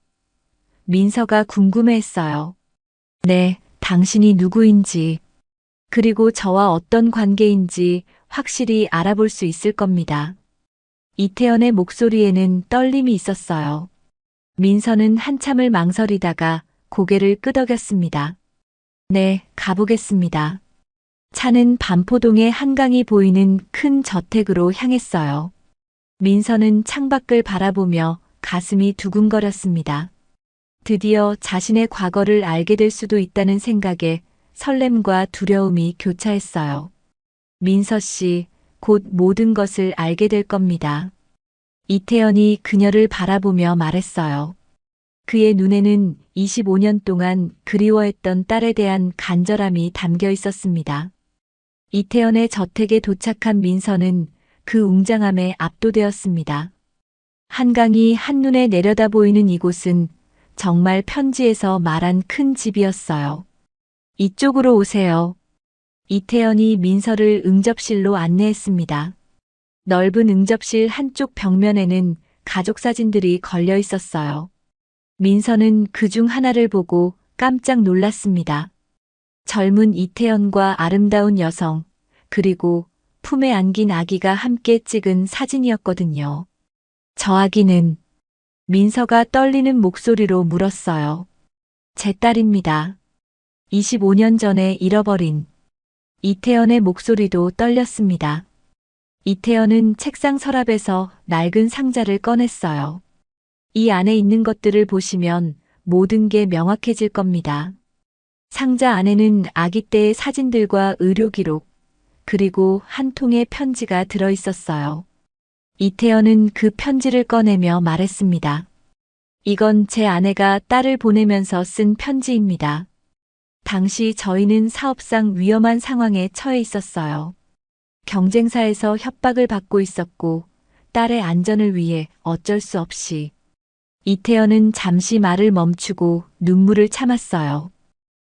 민서가 궁금해했어요. 네, 당신이 누구인지, 그리고 저와 어떤 관계인지 확실히 알아볼 수 있을 겁니다. 이태연의 목소리에는 떨림이 있었어요. 민서는 한참을 망설이다가 고개를 끄덕였습니다. 네, 가보겠습니다. 차는 반포동의 한강이 보이는 큰 저택으로 향했어요. 민서는 창밖을 바라보며 가슴이 두근거렸습니다. 드디어 자신의 과거를 알게 될 수도 있다는 생각에 설렘과 두려움이 교차했어요. 민서 씨, 곧 모든 것을 알게 될 겁니다. 이태연이 그녀를 바라보며 말했어요. 그의 눈에는 25년 동안 그리워했던 딸에 대한 간절함이 담겨 있었습니다. 이태연의 저택에 도착한 민서는 그 웅장함에 압도되었습니다. 한강이 한눈에 내려다 보이는 이곳은 정말 편지에서 말한 큰 집이었어요. 이쪽으로 오세요. 이태연이 민서를 응접실로 안내했습니다. 넓은 응접실 한쪽 벽면에는 가족 사진들이 걸려 있었어요. 민서는 그 중 하나를 보고 깜짝 놀랐습니다. 젊은 이태연과 아름다운 여성, 그리고 품에 안긴 아기가 함께 찍은 사진이었거든요. 저 아기는 민서가 떨리는 목소리로 물었어요. 제 딸입니다. 25년 전에 잃어버린. 이태연의 목소리도 떨렸습니다. 이태연은 책상 서랍에서 낡은 상자를 꺼냈어요. 이 안에 있는 것들을 보시면 모든 게 명확해질 겁니다. 상자 안에는 아기 때의 사진들과 의료 기록, 그리고 한 통의 편지가 들어 있었어요. 이태연은 그 편지를 꺼내며 말했습니다. 이건 제 아내가 딸을 보내면서 쓴 편지입니다. 당시 저희는 사업상 위험한 상황에 처해 있었어요. 경쟁사에서 협박을 받고 있었고, 딸의 안전을 위해 어쩔 수 없이. 이태연은 잠시 말을 멈추고 눈물을 참았어요.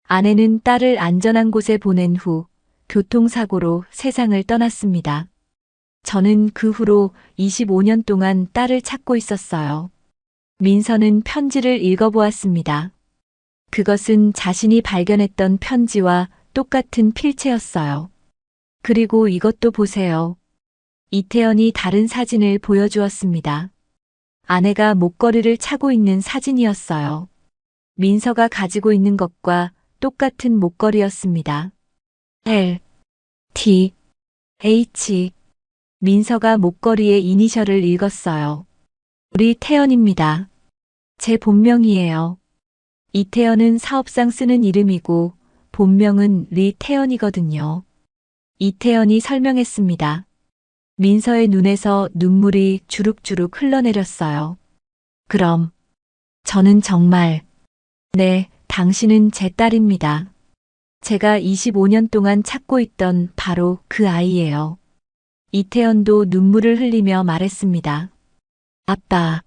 아내는 딸을 안전한 곳에 보낸 후 교통사고로 세상을 떠났습니다. 저는 그 후로 25년 동안 딸을 찾고 있었어요. 민서는 편지를 읽어보았습니다. 그것은 자신이 발견했던 편지와 똑같은 필체였어요. 그리고 이것도 보세요. 이태연이 다른 사진을 보여주었습니다. 아내가 목걸이를 차고 있는 사진이었어요. 민서가 가지고 있는 것과 똑같은 목걸이였습니다. L, T, H. 민서가 목걸이의 이니셜을 읽었어요. 우리 태연입니다. 제 본명이에요. 이태연은 사업상 쓰는 이름이고 본명은 리태연이거든요. 이태연이 설명했습니다. 민서의 눈에서 눈물이 주룩주룩 흘러내렸어요. 그럼 저는 정말 네, 당신은 제 딸입니다. 제가 25년 동안 찾고 있던 바로 그 아이예요. 이태연도 눈물을 흘리며 말했습니다. 아빠.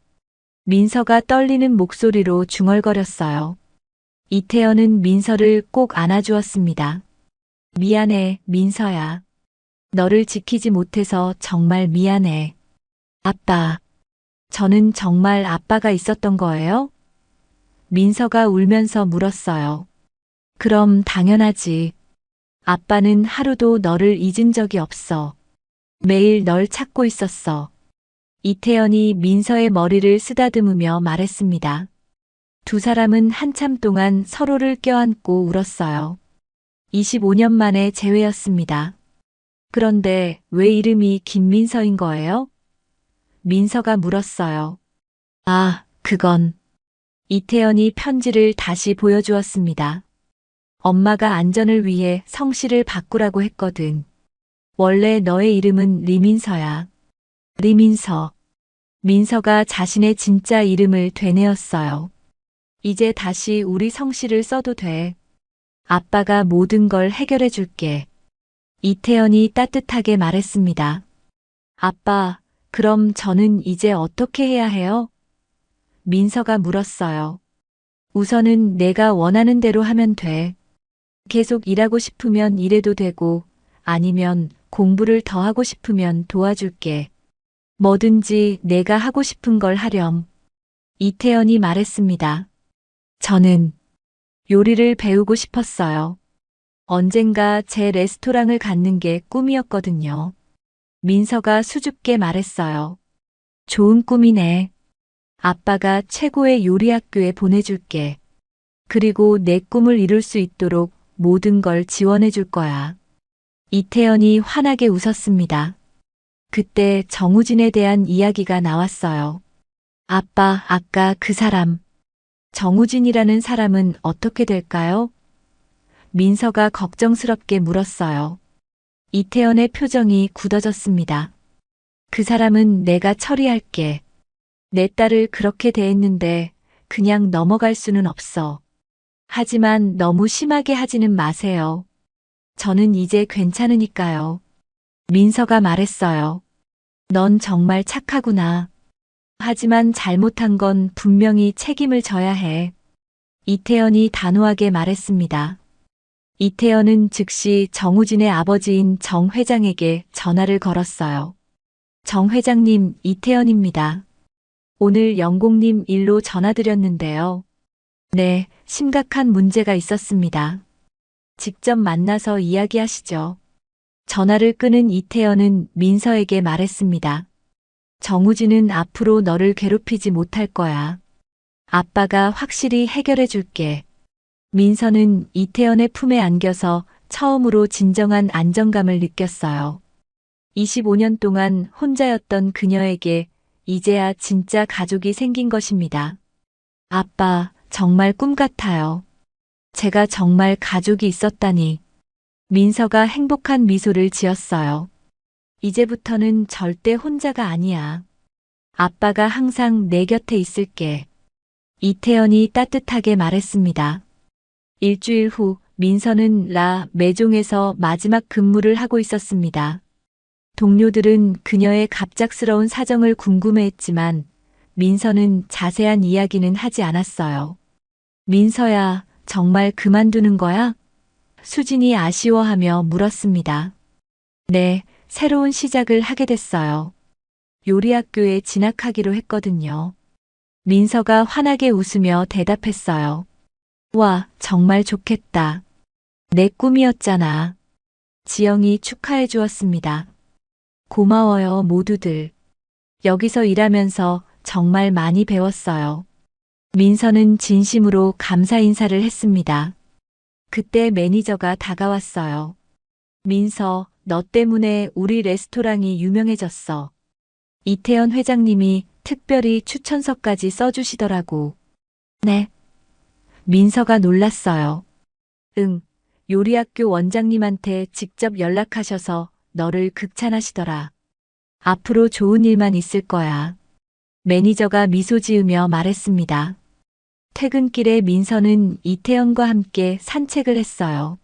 민서가 떨리는 목소리로 중얼거렸어요. 이태연은 민서를 꼭 안아주었습니다. 미안해, 민서야. 너를 지키지 못해서 정말 미안해. 아빠. 저는 정말 아빠가 있었던 거예요? 민서가 울면서 물었어요. 그럼 당연하지. 아빠는 하루도 너를 잊은 적이 없어. 매일 널 찾고 있었어. 이태연이 민서의 머리를 쓰다듬으며 말했습니다. 두 사람은 한참 동안 서로를 껴안고 울었어요. 25년 만에 재회였습니다. 그런데 왜 이름이 김민서인 거예요? 민서가 물었어요. 아, 그건. 이태연이 편지를 다시 보여주었습니다. 엄마가 안전을 위해 성씨를 바꾸라고 했거든. 원래 너의 이름은 리민서야. 리민서. 민서가 자신의 진짜 이름을 되뇌었어요. 이제 다시 우리 성씨를 써도 돼. 아빠가 모든 걸 해결해 줄게. 이태연이 따뜻하게 말했습니다. 아빠, 그럼 저는 이제 어떻게 해야 해요? 민서가 물었어요. 우선은 내가 원하는 대로 하면 돼. 계속 일하고 싶으면 일해도 되고, 아니면 공부를 더 하고 싶으면 도와줄게. 뭐든지 내가 하고 싶은 걸 하렴. 이태연이 말했습니다. 저는 요리를 배우고 싶었어요. 언젠가 제 레스토랑을 갖는 게 꿈이었거든요. 민서가 수줍게 말했어요. 좋은 꿈이네. 아빠가 최고의 요리 학교에 보내줄게. 그리고 내 꿈을 이룰 수 있도록 모든 걸 지원해 줄 거야. 이태연이 환하게 웃었습니다. 그때 정우진에 대한 이야기가 나왔어요. 아빠, 아까 그 사람. 정우진이라는 사람은 어떻게 될까요? 민서가 걱정스럽게 물었어요. 이태연의 표정이 굳어졌습니다. 그 사람은 내가 처리할게. 내 딸을 그렇게 대했는데 그냥 넘어갈 수는 없어. 하지만 너무 심하게 하지는 마세요. 저는 이제 괜찮으니까요. 민서가 말했어요. 넌 정말 착하구나. 하지만 잘못한 건 분명히 책임을 져야 해. 이태연이 단호하게 말했습니다. 이태연은 즉시 정우진의 아버지인 정 회장에게 전화를 걸었어요. 정 회장님, 이태연입니다. 오늘 영공님 일로 전화드렸는데요. 네, 심각한 문제가 있었습니다. 직접 만나서 이야기하시죠. 전화를 끊은 이태연은 민서에게 말했습니다. 정우진은 앞으로 너를 괴롭히지 못할 거야. 아빠가 확실히 해결해 줄게. 민서는 이태연의 품에 안겨서 처음으로 진정한 안정감을 느꼈어요. 25년 동안 혼자였던 그녀에게 이제야 진짜 가족이 생긴 것입니다. 아빠, 정말 꿈 같아요. 제가 정말 가족이 있었다니. 민서가 행복한 미소를 지었어요. 이제부터는 절대 혼자가 아니야. 아빠가 항상 내 곁에 있을게. 이태연이 따뜻하게 말했습니다. 일주일 후 민서는 라 매종에서 마지막 근무를 하고 있었습니다. 동료들은 그녀의 갑작스러운 사정을 궁금해했지만 민서는 자세한 이야기는 하지 않았어요. 민서야, 정말 그만두는 거야? 수진이 아쉬워하며 물었습니다. 네, 새로운 시작을 하게 됐어요. 요리학교에 진학하기로 했거든요. 민서가 환하게 웃으며 대답했어요. 와, 정말 좋겠다. 내 꿈이었잖아. 지영이 축하해 주었습니다. 고마워요, 모두들. 여기서 일하면서 정말 많이 배웠어요. 민서는 진심으로 감사 인사를 했습니다. 그때 매니저가 다가왔어요. 민서, 너 때문에 우리 레스토랑이 유명해졌어. 이태연 회장님이 특별히 추천서까지 써주시더라고. 네. 민서가 놀랐어요. 응, 요리학교 원장님한테 직접 연락하셔서 너를 극찬하시더라. 앞으로 좋은 일만 있을 거야. 매니저가 미소 지으며 말했습니다. 퇴근길에 민서는 이태연과 함께 산책을 했어요.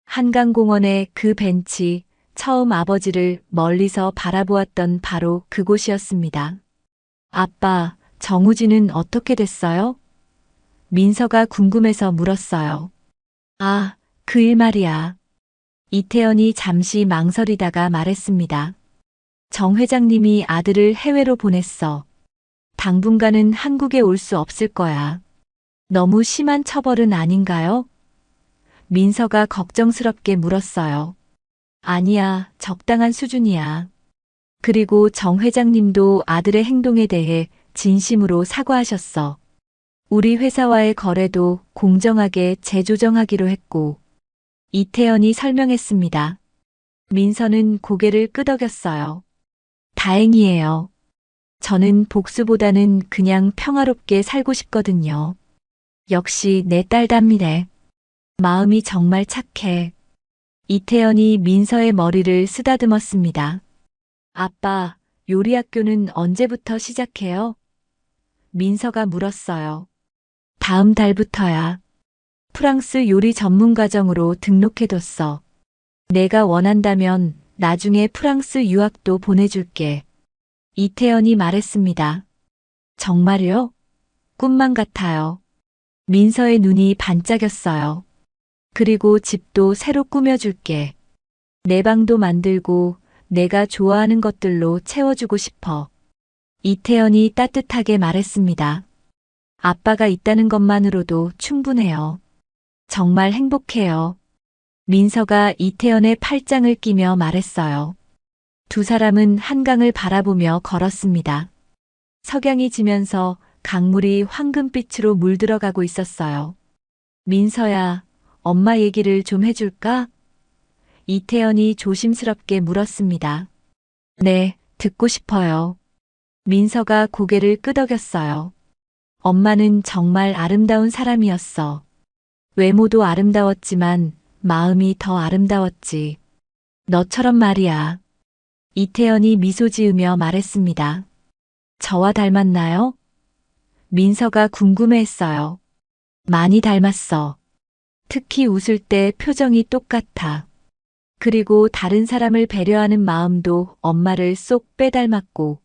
한강공원의 그 벤치, 처음 아버지를 멀리서 바라보았던 바로 그곳이었습니다. 아빠, 정우진은 어떻게 됐어요? 민서가 궁금해서 물었어요. 아, 그 일 말이야. 이태연이 잠시 망설이다가 말했습니다. 정 회장님이 아들을 해외로 보냈어. 당분간은 한국에 올 수 없을 거야. 너무 심한 처벌은 아닌가요? 민서가 걱정스럽게 물었어요. 아니야, 적당한 수준이야. 그리고 정 회장님도 아들의 행동에 대해 진심으로 사과하셨어. 우리 회사와의 거래도 공정하게 재조정하기로 했고, 이태연이 설명했습니다. 민서는 고개를 끄덕였어요. 다행이에요. 저는 복수보다는 그냥 평화롭게 살고 싶거든요. 역시 내 딸답니다. 마음이 정말 착해. 이태연이 민서의 머리를 쓰다듬었습니다. 아빠, 요리학교는 언제부터 시작해요? 민서가 물었어요. 다음 달부터야. 프랑스 요리 전문 과정으로 등록해뒀어. 내가 원한다면 나중에 프랑스 유학도 보내줄게. 이태연이 말했습니다. 정말요? 꿈만 같아요. 민서의 눈이 반짝였어요. 그리고 집도 새로 꾸며줄게. 내 방도 만들고 내가 좋아하는 것들로 채워주고 싶어. 이태연이 따뜻하게 말했습니다. 아빠가 있다는 것만으로도 충분해요. 정말 행복해요. 민서가 이태연의 팔짱을 끼며 말했어요. 두 사람은 한강을 바라보며 걸었습니다. 석양이 지면서 강물이 황금빛으로 물들어가고 있었어요. 민서야, 엄마 얘기를 좀 해줄까? 이태연이 조심스럽게 물었습니다. 네, 듣고 싶어요. 민서가 고개를 끄덕였어요. 엄마는 정말 아름다운 사람이었어. 외모도 아름다웠지만 마음이 더 아름다웠지. 너처럼 말이야. 이태연이 미소 지으며 말했습니다. 저와 닮았나요? 민서가 궁금해했어요. 많이 닮았어. 특히 웃을 때 표정이 똑같아. 그리고 다른 사람을 배려하는 마음도 엄마를 쏙 빼닮았고.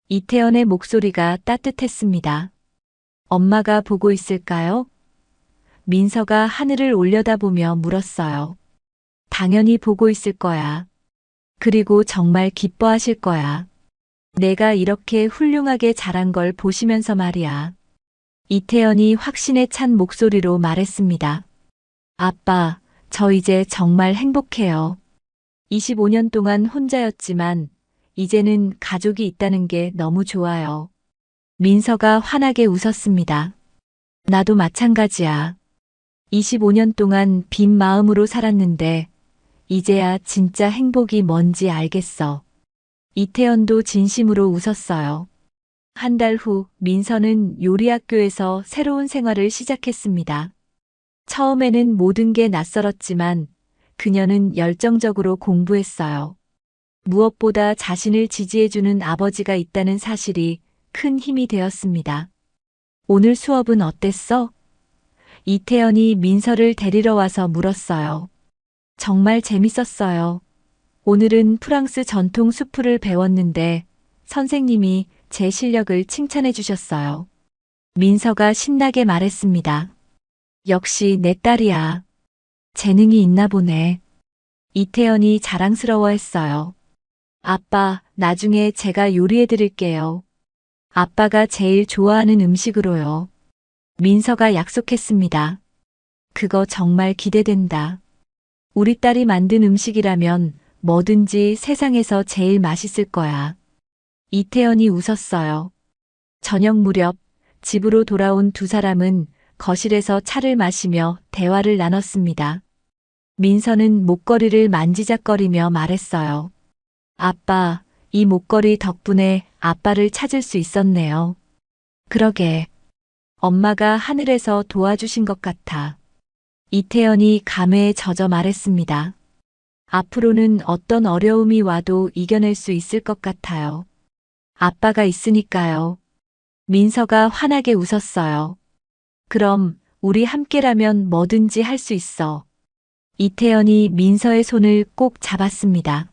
이태연의 목소리가 따뜻했습니다. 엄마가 보고 있을까요? 민서가 하늘을 올려다보며 물었어요. 당연히 보고 있을 거야. 그리고 정말 기뻐하실 거야. 내가 이렇게 훌륭하게 자란 걸 보시면서 말이야. 이태연이 확신에 찬 목소리로 말했습니다. 아빠, 저 이제 정말 행복해요. 25년 동안 혼자였지만 이제는 가족이 있다는 게 너무 좋아요. 민서가 환하게 웃었습니다. 나도 마찬가지야. 25년 동안 빈 마음으로 살았는데 이제야 진짜 행복이 뭔지 알겠어. 이태연도 진심으로 웃었어요. 한 달 후 민서는 요리학교에서 새로운 생활을 시작했습니다. 처음에는 모든 게 낯설었지만 그녀는 열정적으로 공부했어요. 무엇보다 자신을 지지해주는 아버지가 있다는 사실이 큰 힘이 되었습니다. 오늘 수업은 어땠어? 이태연이 민서를 데리러 와서 물었어요. 정말 재밌었어요. 오늘은 프랑스 전통 수프를 배웠는데 선생님이 제 실력을 칭찬해 주셨어요. 민서가 신나게 말했습니다. 역시 내 딸이야. 재능이 있나 보네. 이태연이 자랑스러워했어요. 아빠, 나중에 제가 요리해 드릴게요. 아빠가 제일 좋아하는 음식으로요. 민서가 약속했습니다. 그거 정말 기대된다. 우리 딸이 만든 음식이라면 뭐든지 세상에서 제일 맛있을 거야. 이태연이 웃었어요. 저녁 무렵 집으로 돌아온 두 사람은 거실에서 차를 마시며 대화를 나눴습니다. 민서는 목걸이를 만지작거리며 말했어요. 아빠, 이 목걸이 덕분에 아빠를 찾을 수 있었네요. 그러게. 엄마가 하늘에서 도와주신 것 같아. 이태연이 감회에 젖어 말했습니다. 앞으로는 어떤 어려움이 와도 이겨낼 수 있을 것 같아요. 아빠가 있으니까요. 민서가 환하게 웃었어요. 그럼 우리 함께라면 뭐든지 할 수 있어. 이태연이 민서의 손을 꼭 잡았습니다.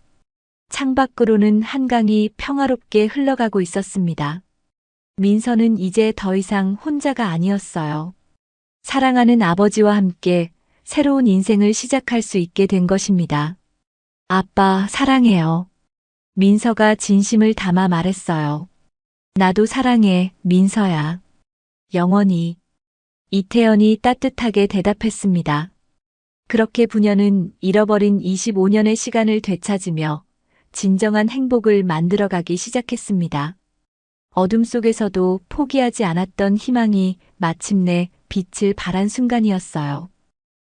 창밖으로는 한강이 평화롭게 흘러가고 있었습니다. 민서는 이제 더 이상 혼자가 아니었어요. 사랑하는 아버지와 함께 새로운 인생을 시작할 수 있게 된 것입니다. 아빠, 사랑해요. 민서가 진심을 담아 말했어요. 나도 사랑해, 민서야. 영원히. 이태연이 따뜻하게 대답했습니다. 그렇게 부녀는 잃어버린 25년의 시간을 되찾으며 진정한 행복을 만들어가기 시작했습니다. 어둠 속에서도 포기하지 않았던 희망이 마침내 빛을 발한 순간이었어요.